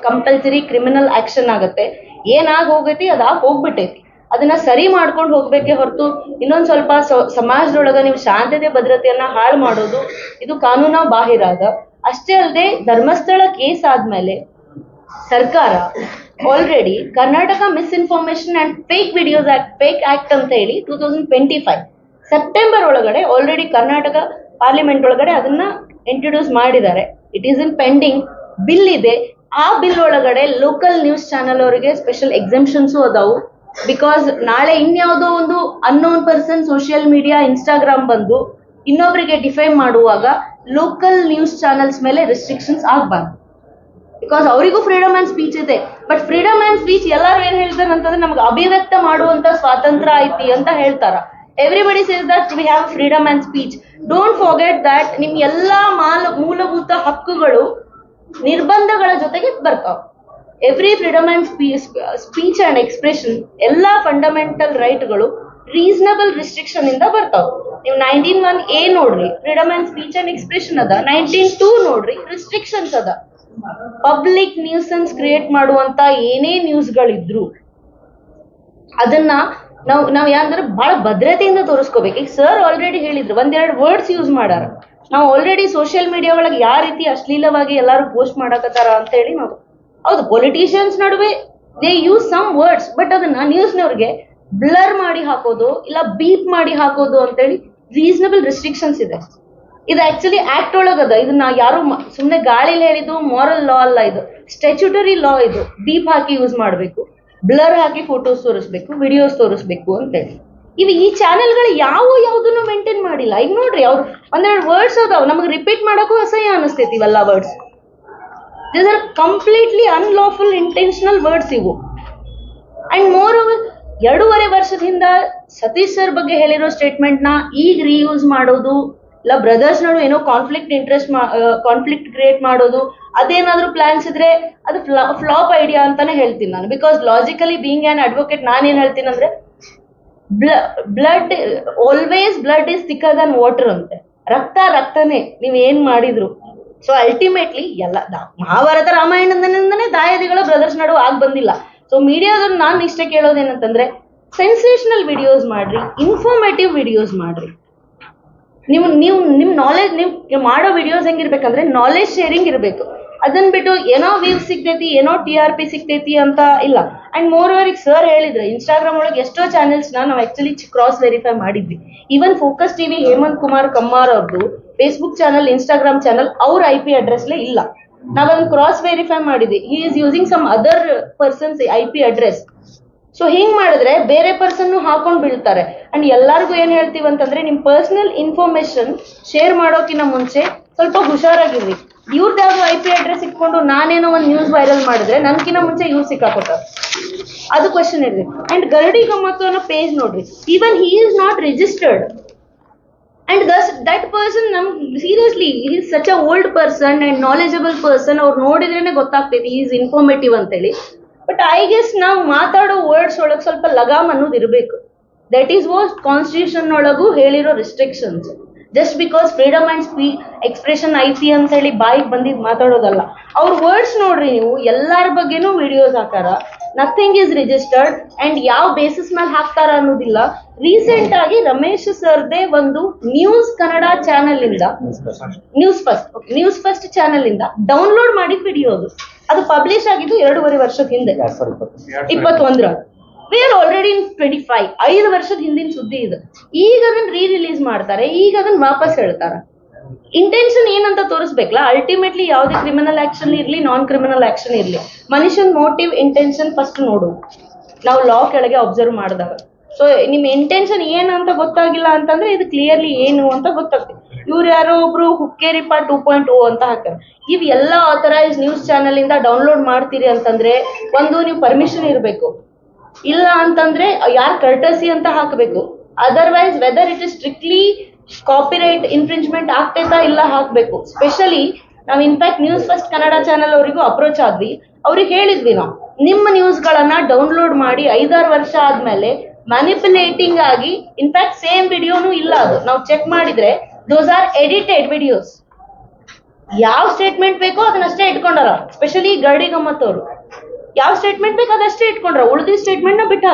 Compulsory criminal action ಆಗತ್ತೆ. ಏನಾಗ್ ಹೋಗೈತಿ ಅದಾಗ್ ಹೋಗ್ಬಿಟ್ಟೈತಿ. ಅದನ್ನ ಸರಿ ಮಾಡ್ಕೊಂಡು ಹೋಗ್ಬೇಕೆ ಹೊರತು ಇನ್ನೊಂದ್ ಸ್ವಲ್ಪ ಸಮಾಜದೊಳಗ ನೀವು ಶಾಂತತೆ ಭದ್ರತೆಯನ್ನ ಹಾಳು ಮಾಡೋದು ಇದು ಕಾನೂನ ಬಾಹಿರ ಅದ. ಅಷ್ಟೇ ಅಲ್ಲದೆ ಧರ್ಮಸ್ಥಳ ಕೇಸ್ ಆದ್ಮೇಲೆ ಸರ್ಕಾರ already Karnataka misinformation and fake videos act fake act ಅಂತ ಹೇಳಿ 2025 ಸೆಪ್ಟೆಂಬರ್ ಒಳಗಡೆ ಆಲ್ರೆಡಿ ಕರ್ನಾಟಕ ಪಾರ್ಲಿಮೆಂಟ್ ಒಳಗಡೆ ಅದನ್ನ ಇಂಟ್ರೊಡ್ಯೂಸ್ ಮಾಡಿದ್ದಾರೆ. It is in pending. Bill ಇದೆ. ಆ ಬಿಲ್ ಒಳಗಡೆ ಲೋಕಲ್ ನ್ಯೂಸ್ ಚಾನೆಲ್ ಅವರಿಗೆ ಸ್ಪೆಷಲ್ ಎಕ್ಸೆಂಪ್ಷನ್ಸು ಅದಾವು. ಬಿಕಾಸ್ ನಾಳೆ ಇನ್ಯಾವುದೋ ಒಂದು unknown person social media Instagram ಬಂದು ಇನ್ನೊಬ್ಬರಿಗೆ ಡಿಫೈಮ್ ಮಾಡುವಾಗ ಲೋಕಲ್ ನ್ಯೂಸ್ ಚಾನೆಲ್ಸ್ ಮೇಲೆ ರೆಸ್ಟ್ರಿಕ್ಷನ್ಸ್ ಆಗ್ಬಾರ್ದು. ಬಿಕಾಸ್ ಅವರಿಗೂ ಫ್ರೀಡಮ್ ಆ್ಯಂಡ್ ಸ್ಪೀಚ್ ಇದೆ. ಬಟ್ ಫ್ರೀಡಮ್ ಆ್ಯಂಡ್ ಸ್ಪೀಚ್ ಎಲ್ಲರೂ ಏನ್ ಹೇಳ್ತಾರೆ ಅಂತಂದ್ರೆ ನಮ್ಗೆ ಅಭಿವ್ಯಕ್ತ ಮಾಡುವಂತ ಸ್ವಾತಂತ್ರ್ಯ ಐತಿ ಅಂತ ಹೇಳ್ತಾರ. Everybody says that we have freedom and speech. Don't forget that ನಿಮ್ ಎಲ್ಲಾ ಮೂಲಭೂತ ಹಕ್ಕುಗಳು ನಿರ್ಬಂಧಗಳ ಜೊತೆಗೆ ಬರ್ತಾವ. Every freedom and speech and expression ಎಲ್ಲಾ ಫಂಡಮೆಂಟಲ್ ರೈಟ್ಗಳು ರೀಸನಬಲ್ ರಿಸ್ಟ್ರಿಕ್ಷನ್ ಇಂದ ಬರ್ತಾವ. ನೀವು 19(1)A ನೋಡ್ರಿ, freedom and speech and expression ಅದ. 19(2) ನೋಡ್ರಿ, ರಿಸ್ಟ್ರಿಕ್ಷನ್ಸ್ ಅದ. ಪಬ್ಲಿಕ್ ನ್ಯೂಸನ್ಸ್ ಕ್ರಿಯೇಟ್ ಮಾಡುವಂತ ಏನೇ ನ್ಯೂಸ್ಗಳಿದ್ರು ಅದನ್ನ ನಾವ್ ಯಾಕಂದ್ರೆ ಬಹಳ ಭದ್ರತೆಯಿಂದ ತೋರಿಸ್ಕೋಬೇಕು. ಈಗ ಸರ್ ಆಲ್ರೆಡಿ ಹೇಳಿದ್ರು, ಒಂದೆರಡು ವರ್ಡ್ಸ್ ಯೂಸ್ ಮಾಡಾರ. ನಾವು ಆಲ್ರೆಡಿ ಸೋಷಿಯಲ್ ಮೀಡಿಯಾ ಒಳಗೆ ಯಾವ ರೀತಿ ಅಶ್ಲೀಲವಾಗಿ ಎಲ್ಲಾರು ಪೋಸ್ಟ್ ಮಾಡಕತ್ತಾರ ಅಂತ ಹೇಳಿ ನಾವು ಹೌದು ಪೊಲಿಟಿಷಿಯನ್ಸ್ ನಡುವೆ they use some words, but ಅದನ್ನ ನ್ಯೂಸ್ನವ್ರಿಗೆ ಬ್ಲರ್ ಮಾಡಿ ಹಾಕೋದು ಇಲ್ಲ ಬೀಪ್ ಮಾಡಿ ಹಾಕೋದು ಅಂತೇಳಿ ರೀಸನಬಲ್ ರೆಸ್ಟ್ರಿಕ್ಷನ್ಸ್ ಇದೆ. ಇದು ಆಕ್ಚುಲಿ ಆಕ್ಟ್ ಒಳಗದ. ಇದನ್ನ ಯಾರು ಸುಮ್ನೆ ಗಾಳಿಲಿ ಹೇಳಿದ್ದು ಮಾರಲ್ ಲಾ ಅಲ್ಲ, ಇದು ಸ್ಟ್ಯಾಚ್ಯುಟರಿ ಲಾ. ಇದು ಬೀಪ್ ಹಾಕಿ ಯೂಸ್ ಮಾಡಬೇಕು, ಬ್ಲರ್ ಹಾಕಿ ಫೋಟೋಸ್ ತೋರಿಸ್ಬೇಕು, ವಿಡಿಯೋಸ್ ತೋರಿಸ್ಬೇಕು ಅಂತೇಳಿ. ಈ ಚಾನೆಲ್ಗಳು ಯಾವುದನ್ನು ಮೇಂಟೈನ್ ಮಾಡಿಲ್ಲ. ಈಗ ನೋಡ್ರಿ, ಅವ್ರು ಒಂದೆರಡು ವರ್ಡ್ಸ್ ಅದಾವ, ನಮಗೆ ರಿಪೀಟ್ ಮಾಡಕ್ಕೂ ಅಸಹ್ಯ ಅನಿಸ್ತೈತಿ ಇವೆಲ್ಲ words. These are completely unlawful intentional words ಇವು. ಅಂಡ್ ಮೋರ್ ಓವರ್ 2.5 ವರ್ಷದಿಂದ ಸತೀಶ್ ಸರ್ ಬಗ್ಗೆ ಹೇಳಿರೋ ಸ್ಟೇಟ್ಮೆಂಟ್ ನ ಈಗ ರೀಯೂಸ್ ಮಾಡೋದು, ಇಲ್ಲ ಬ್ರದರ್ಸ್ ನಡು ಏನೋ ಕಾನ್ಫ್ಲಿಕ್ಟ್ ಕ್ರಿಯೇಟ್ ಮಾಡೋದು, ಅದೇನಾದ್ರೂ ಪ್ಲಾನ್ಸ್ ಇದ್ರೆ ಅದು ಫ್ಲಾಪ್ ಐಡಿಯಾ ಅಂತಾನೆ ಹೇಳ್ತೀನಿ ನಾನು. Because logically being an advocate ನಾನೇನ್ ಹೇಳ್ತೀನಿ ಅಂದ್ರೆ blood is thicker than water ಅಂತೆ. ರಕ್ತನೇ ನೀವ್ ಏನ್ ಮಾಡಿದ್ರು. ಸೊ ಅಲ್ಟಿಮೇಟ್ಲಿ ಎಲ್ಲ ಮಹಾಭಾರತ ರಾಮಾಯಣದಿಂದನೇ ದಾಯಾದಿಗಳ ಬ್ರದರ್ಸ್ ನಡು ಆಗ್ ಬಂದಿಲ್ಲ. ಸೊ ಮೀಡಿಯಾದವ್ರು ನಾನು ಇಷ್ಟ ಕೇಳೋದೇನಂತಂದ್ರೆ ಸೆನ್ಸೇಷನಲ್ ವಿಡಿಯೋಸ್ ಮಾಡ್ರಿ, ಇನ್ಫಾರ್ಮೇಟಿವ್ ವಿಡಿಯೋಸ್ ಮಾಡ್ರಿ. ನಿಮ್ ನಾಲೆಜ್ ನೀವು ಮಾಡೋ ವಿಡಿಯೋಸ್ ಹೆಂಗಿರ್ಬೇಕಂದ್ರೆ ನಾಲೆಜ್ ಶೇರಿಂಗ್ ಇರ್ಬೇಕು. ಅದನ್ ಬಿಟ್ಟು ಏನೋ ವ್ಯೂಸ್ ಸಿಗ್ತೈತಿ, ಏನೋ TRP ಸಿಗ್ತೈತಿ ಅಂತ ಇಲ್ಲ. ಅಂಡ್ ಮೋರ್ ಓವರ್ ಈಗ ಸರ್ ಹೇಳಿದ್ರೆ ಇನ್ಸ್ಟಾಗ್ರಾಮ್ ಒಳಗೆ ಎಷ್ಟೋ ಚಾನೆಲ್ಸ್ ನಾವು ಆಕ್ಚುಲಿ ಕ್ರಾಸ್ ವೆರಿಫೈ ಮಾಡಿದ್ವಿ. Even focus TV Hemant Kumar Kammar ಅವ್ರದ್ದು ಫೇಸ್ಬುಕ್ ಚಾನಲ್, ಇನ್ಸ್ಟಾಗ್ರಾಮ್ ಚಾನಲ್ ಅವ್ರ IP ಅಡ್ರೆಸ್ಲೇ ಇಲ್ಲ. ನಾವದನ್ನ ಕ್ರಾಸ್ ವೆರಿಫೈ ಮಾಡಿದ್ವಿ. He is using some other persons IP address. So ಹಿಂಗ್ ಮಾಡಿದ್ರೆ ಬೇರೆ ಪರ್ಸನ್ ಹಾಕೊಂಡ್ ಬೀಳ್ತಾರೆ. ಅಂಡ್ ಎಲ್ಲಾರ್ಗು ಏನ್ ಹೇಳ್ತೀವಿ ಅಂತಂದ್ರೆ ನಿಮ್ ಪರ್ಸನಲ್ ಇನ್ಫಾರ್ಮೇಶನ್ ಶೇರ್ ಮಾಡೋಕಿನ ಮುಂಚೆ ಸ್ವಲ್ಪ ಹುಷಾರಾಗಿರ್ರಿ. ಇವ್ರದ್ದು ಯಾವ್ದು IP ಅಡ್ರೆಸ್ ಇಟ್ಕೊಂಡು ನಾನೇನೋ ಒಂದು ನ್ಯೂಸ್ ವೈರಲ್ ಮಾಡಿದ್ರೆ ನನ್ಕಿನ ಮುಂಚೆ ಇವ್ರು ಸಿಕ್ಕಾಕೋತಾರೆ. ಅದು ಕ್ವಶನ್ ಇರ್ರಿ. ಅಂಡ್ ಗರಡಿ ಗಮ್ಮತ್ತು ಅನ್ನೋ ಪೇಜ್ ನೋಡ್ರಿ, even he is not registered. And that person seriously he is such a old person and knowledgeable person. ಅವ್ರು ನೋಡಿದ್ರೇನೆ ಗೊತ್ತಾಗ್ತೈತಿ ಈಸ್ ಇನ್ಫಾರ್ಮೇಟಿವ್ ಅಂತೇಳಿ. ಬಟ್ ಐ ಗೆಸ್ ನಾವು ಮಾತಾಡೋ ವರ್ಡ್ಸ್ ಒಳಗೆ ಸ್ವಲ್ಪ ಲಗಾಮ್ ಅನ್ನೋದು ಇರಬೇಕು. ದಟ್ ಈಸ್ ವಾಟ್ ಕಾನ್ಸ್ಟಿಟ್ಯೂಷನ್ ಒಳಗೂ ಹೇಳಿರೋ restrictions. Just because freedom and expression ಐತಿ ಅಂತ ಹೇಳಿ ಬಾಯಿಗೆ ಬಂದಿದ್ ಮಾತಾಡೋದಲ್ಲ. ಅವ್ರ ವರ್ಡ್ಸ್ ನೋಡ್ರಿ, ನೀವು ಎಲ್ಲಾರ ಬಗ್ಗೆನೂ ವಿಡಿಯೋಸ್ ಹಾಕಾರ. Nothing is registered. ಅಂಡ್ ಯಾವ ಬೇಸಿಸ್ ಮೇಲೆ ಹಾಕ್ತಾರ ಅನ್ನೋದಿಲ್ಲ. ರೀಸೆಂಟ್ ಆಗಿ ರಮೇಶ್ ಸರ್ದೇ ಒಂದು ನ್ಯೂಸ್ ಕನ್ನಡ ಚಾನೆಲ್ ಇಂದ ನ್ಯೂಸ್ ಫಸ್ಟ್ ಚಾನೆಲ್ ಇಂದ ಡೌನ್ಲೋಡ್ ಮಾಡಿದ ವಿಡಿಯೋ ಅದು ಪಬ್ಲಿಷ್ ಆಗಿದ್ದು 2.5 ವರ್ಷದ ಹಿಂದೆ 21. We are already in 25. 5 ವರ್ಷದ ಹಿಂದಿನ ಸುದ್ದಿ ಇದು. ಈಗ ಅದನ್ನ ರಿಲೀಸ್ ಮಾಡ್ತಾರೆ, ಈಗ ಅದನ್ನ ವಾಪಸ್ ಹೇಳ್ತಾರ. ಇಂಟೆನ್ಷನ್ ಏನಂತ ತೋರಿಸ್ಬೇಕಲ್ಲ. ಅಲ್ಟಿಮೇಟ್ಲಿ ಯಾವುದೇ ಕ್ರಿಮಿನಲ್ ಆಕ್ಷನ್ ಇರ್ಲಿ, ನಾನ್ ಕ್ರಿಮಿನಲ್ ಆಕ್ಷನ್ ಇರ್ಲಿ, ಮನುಷ್ಯನ್ ಮೋಟಿವ್ ಇಂಟೆನ್ಷನ್ ಫಸ್ಟ್ ನೋಡು ನಾವು ಲಾ ಕೆಳಗೆ ಅಬ್ಸರ್ವ್ ಮಾಡಿದಾಗ. ಸೊ ನಿಮ್ ಇಂಟೆನ್ಷನ್ ಏನಂತ ಗೊತ್ತಾಗಿಲ್ಲ ಅಂತಂದ್ರೆ ಇದು ಕ್ಲಿಯರ್ಲಿ ಏನು ಅಂತ ಗೊತ್ತಾಗ್ತದೆ. ಇವ್ರು ಯಾರೋ ಒಬ್ರು ಹುಕ್ಕೇರಿಪ್ಪ 2.0 ಅಂತ ಹಾಕ್ತಾರೆ. ಇವ್ ಎಲ್ಲ ಆಥರೈಸ್ ನ್ಯೂಸ್ ಚಾನೆಲ್ ಇಂದ ಡೌನ್ಲೋಡ್ ಮಾಡ್ತೀರಿ ಅಂತಂದ್ರೆ ಒಂದು ನೀವು ಪರ್ಮಿಷನ್ ಇರಬೇಕು, ಇಲ್ಲ ಅಂತಂದ್ರೆ ಯಾರ್ ಕರ್ಟಸಿ ಅಂತ ಹಾಕಬೇಕು. Otherwise whether it is strictly copyright infringement ಆಗ್ತೈತಾ ಇಲ್ಲ ಹಾಕ್ಬೇಕು. ಸ್ಪೆಷಲಿ ನಾವು in fact news first Kannada channel ಅವರಿಗೂ ಅಪ್ರೋಚ್ ಆದ್ವಿ. ಅವ್ರಿಗೆ ಹೇಳಿದ್ವಿ, ನಾವು ನಿಮ್ಮ ನ್ಯೂಸ್ ಗಳನ್ನ ಡೌನ್ಲೋಡ್ ಮಾಡಿ 5-6 ವರ್ಷ ಆದ್ಮೇಲೆ ಮ್ಯಾನಿಪುಲೇಟಿಂಗ್ ಆಗಿ, ಇನ್ಫ್ಯಾಕ್ಟ್ ಸೇಮ್ ವಿಡಿಯೋನು ಇಲ್ಲ, ಅದು ನಾವು ಚೆಕ್ ಮಾಡಿದ್ರೆ ದೋಸ್ ಆರ್ ಎಡಿಟೆಡ್ ವಿಡಿಯೋಸ್. ಯಾವ ಸ್ಟೇಟ್ಮೆಂಟ್ ಬೇಕೋ ಅದನ್ನಷ್ಟೇ ಇಟ್ಕೊಂಡಾರ, ಸ್ಪೆಷಲಿ ಗರಡಿ ಗಮ್ಮತ್ ಅವರು ಯಾವ ಸ್ಟೇಟ್ಮೆಂಟ್ ಬೇಕೋ ಅದಷ್ಟೇ ಇಟ್ಕೊಂಡ್ರ, ಉಳಿದ ಸ್ಟೇಟ್ಮೆಂಟ್ ನ ಬಿಟ್ಟ